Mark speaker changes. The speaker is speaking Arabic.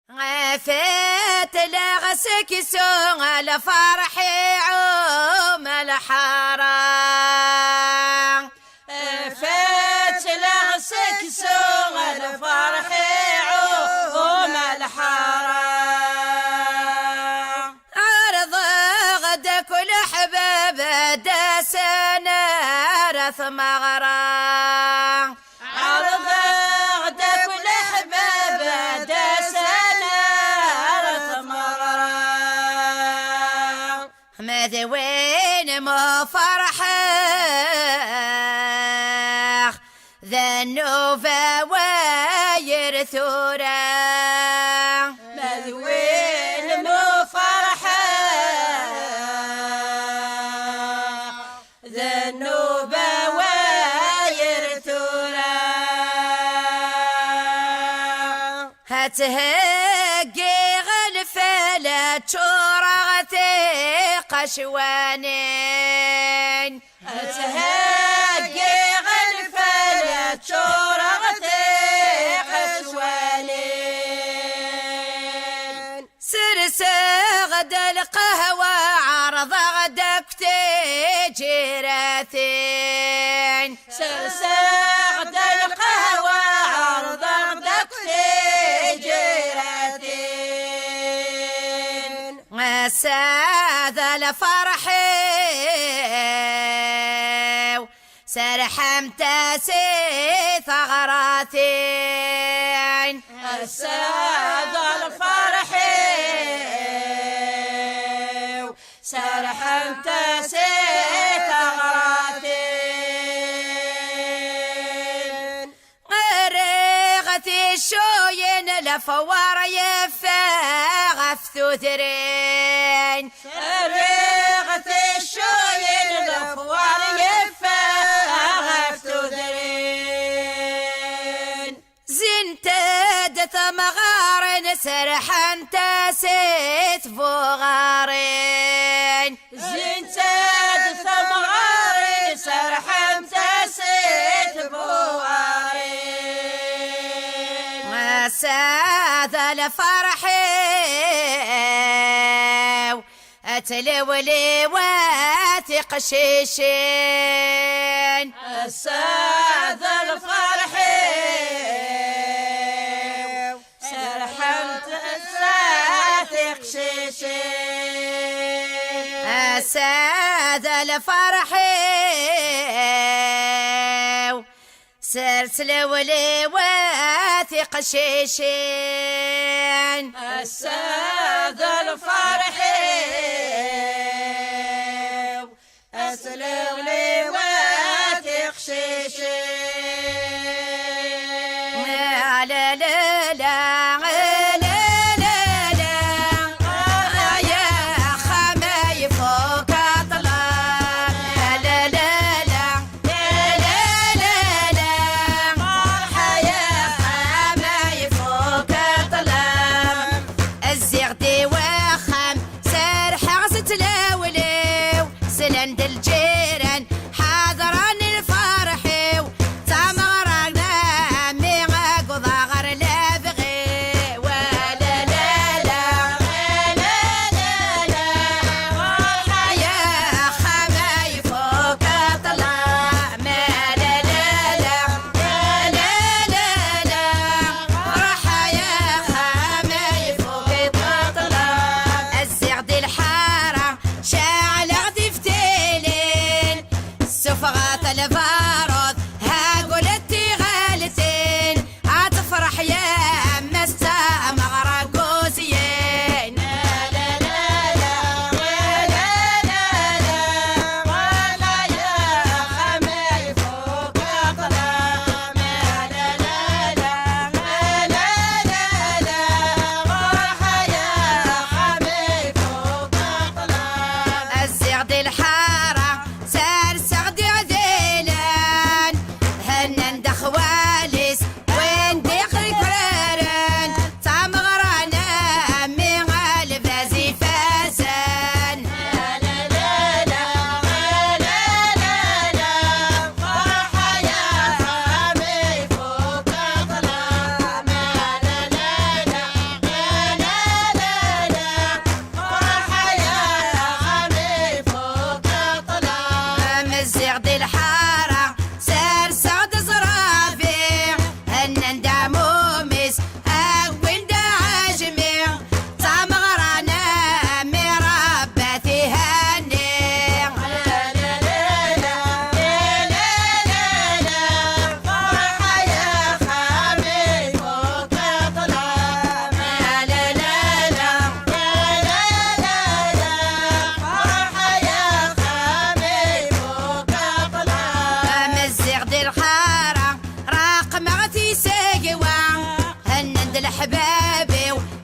Speaker 1: عفيت لغسك سوء الفرح عوم الحرام.
Speaker 2: عفيت لغسك سوء الفرح عوم الحرام.
Speaker 1: عرض غدك والحباب داسنا رث مغرام.
Speaker 2: عرض غدك والحباب داسنا رث مغرام.
Speaker 1: مذوين مو فرحه ذنوبه واير ثوره.
Speaker 2: مذوين مو فرحه ذنوبه واير ثوره.
Speaker 1: هتهقي غلفله شورغتي قشوانين.
Speaker 2: هتهقي غلفله شورغتي قشوانين.
Speaker 1: سرسغد القهوة عرض غدك تجيرتين.
Speaker 2: سرسغد القهوة عرض غدك تجيرتين.
Speaker 1: مساذ الفرح سرحمت سي ثغراتين.
Speaker 2: الساد الفرح سرحمت سيف غراتين.
Speaker 1: غرغتي الشوين لفوار يفاغ ثوثرين.
Speaker 2: ريغة الشوين الأفوار يفاغ ثدرين.
Speaker 1: زنتد ثمغار سرحن تاسيت فوغارين.
Speaker 2: زنتاد ثمغار سرحم تاسيت بوارين.
Speaker 1: مساذ الفرح اتلولي واثق شيشين.
Speaker 2: الساد الفرح سرحمت الساثق شيشين.
Speaker 1: اساد الفرح سرسلولي واثق شيشين.
Speaker 2: الساد الفرح أسلم لي واثق شيشين.
Speaker 1: لا لا لا لا احبابي